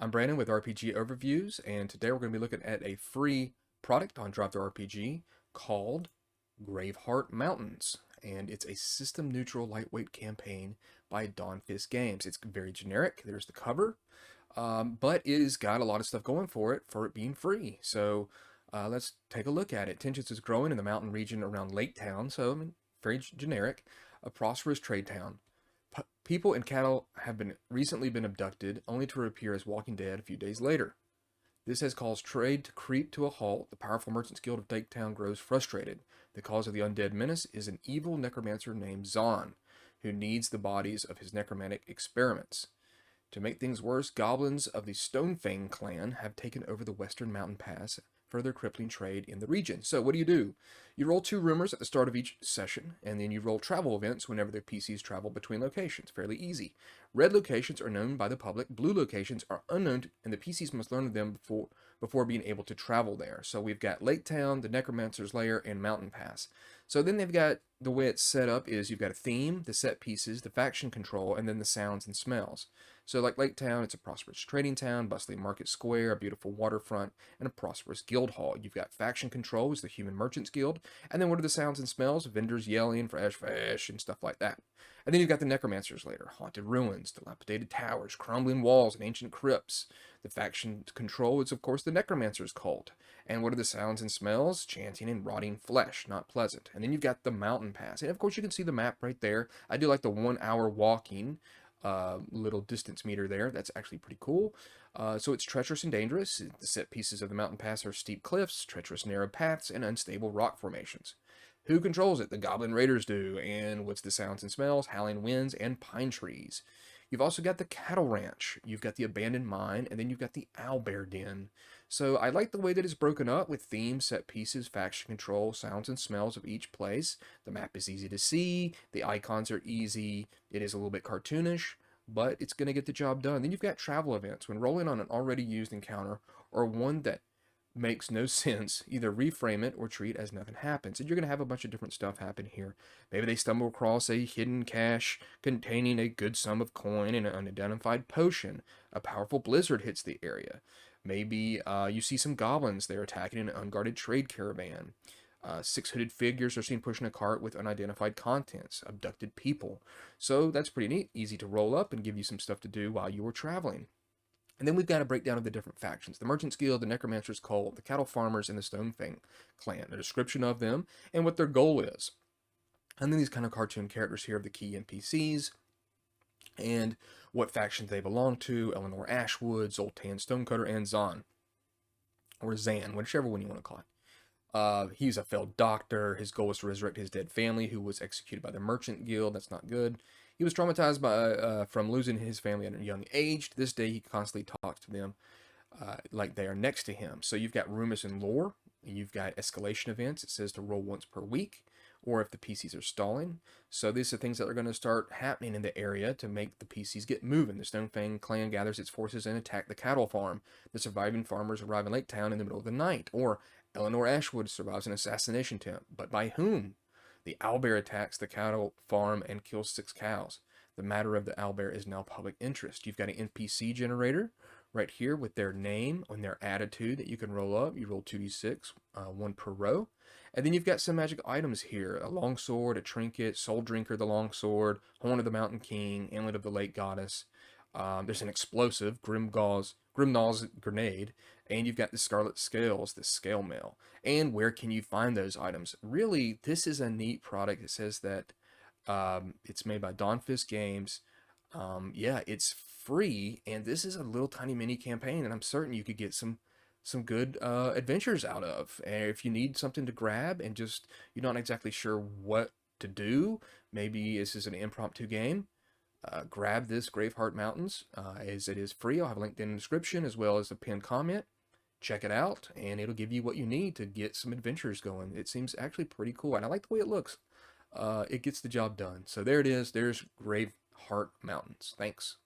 I'm Brandon with RPG Overviews, and today we're going to be looking at a free product on drivethrurpg called Graveheart Mountains, and it's a system-neutral lightweight campaign by Dawnfist Games. It's very generic. There's the cover, but it has got a lot of stuff going for it being free. So let's take a look at it. Tensions is growing in the mountain region around Lake Town, so I mean, very generic, a prosperous trade town. People and cattle have recently been abducted, only to reappear as walking dead a few days later. This has caused trade to creep to a halt. The powerful Merchants Guild of Daketown grows frustrated. The cause of the undead menace is an evil necromancer named Zon, who needs the bodies of his necromantic experiments. To make things worse, goblins of the Stonefang clan have taken over the western mountain pass, further crippling trade in the region. So what do? You roll 2 rumors at the start of each session, and then you roll travel events whenever the PCs travel between locations. Fairly easy. Red locations are known by the public, blue locations are unknown, and the PCs must learn of them before being able to travel there. So we've got Lake Town, the Necromancer's Lair, and Mountain Pass. So then they've got, the way it's set up is you've got a theme, the set pieces, the faction control, and then the sounds and smells. So like Lake Town, it's a prosperous trading town, bustling market square, a beautiful waterfront, and a prosperous guild hall. You've got faction control, is the Human Merchants Guild, and then what are the sounds and smells? Vendors yelling, fresh, and stuff like that. And then you've got the Necromancer's Lair, haunted ruins, dilapidated towers, crumbling walls, and ancient crypts. The faction control is, of course, the Necromancer's cult. And what are the sounds and smells? Chanting and rotting flesh, not pleasant. And then you've got the Mountain Pass. And of course, you can see the map right there. I do like the 1 hour walking little distance meter there. That's actually pretty cool. So it's treacherous and dangerous. The set pieces of the mountain pass are steep cliffs, treacherous narrow paths, and unstable rock formations. Who controls it? The Goblin Raiders do. And what's the sounds and smells? Howling winds and pine trees. You've also got the cattle ranch, you've got the abandoned mine, and then you've got the owlbear den. So I like the way that it's broken up with themes, set pieces, faction control, sounds and smells of each place. The map is easy to see, the icons are easy, it is a little bit cartoonish, but it's going to get the job done. Then you've got travel events. When rolling on an already used encounter or one that makes no sense, either reframe it or treat as nothing happens. And you're going to have a bunch of different stuff happen here. Maybe they stumble across a hidden cache containing a good sum of coin and an unidentified potion. A powerful blizzard hits the area. Maybe you see some goblins there attacking an unguarded trade caravan. 6 hooded figures are seen pushing a cart with unidentified contents, abducted people. So that's pretty neat, easy to roll up and give you some stuff to do while you were traveling. And then we've got a breakdown of the different factions. The Merchants Guild, the Necromancer's Cult, the Cattle Farmers, and the Stonefang clan. A description of them and what their goal is. And then these kind of cartoon characters here of the key NPCs and what factions they belong to. Eleanor Ashwood, Zoltan Stonecutter, and Zan. Or Zan, whichever one you want to call it. He's a failed doctor. His goal was to resurrect his dead family, who was executed by the Merchant Guild. That's not good. He was traumatized from losing his family at a young age. To this day, he constantly talks to them like they are next to him. So you've got rumors and lore. You've got escalation events. It says to roll once per week, or if the PCs are stalling. So these are things that are going to start happening in the area to make the PCs get moving. The Stonefang clan gathers its forces and attack the cattle farm. The surviving farmers arrive in Lake Town in the middle of the night. Or Eleanor Ashwood survives an assassination attempt. But by whom? The owlbear attacks the cattle farm and kills 6 cows. The matter of the owlbear is now public interest. You've got an NPC generator right here with their name and their attitude that you can roll up. You roll 2d6, 1 per row. And then you've got some magic items here. A longsword, a trinket, soul drinker, the longsword, horn of the mountain king, amulet of the lake goddess. There's an explosive, Grimnall's grenade, and you've got the scarlet scales, the scale mail. And where can you find those items? Really, this is a neat product. It says that it's made by Dawnfist Games. Yeah, it's free, and this is a little tiny mini campaign, and I'm certain you could get some good adventures out of. And if you need something to grab and just you're not exactly sure what to do, maybe this is an impromptu game. Grab this Graveheart Mountains, as it is free. I'll have a link in the description as well as a pinned comment. Check it out, and it'll give you what you need to get some adventures going. It seems actually pretty cool, and I like the way it looks. It gets the job done. So there it is. There's Graveheart Mountains. Thanks.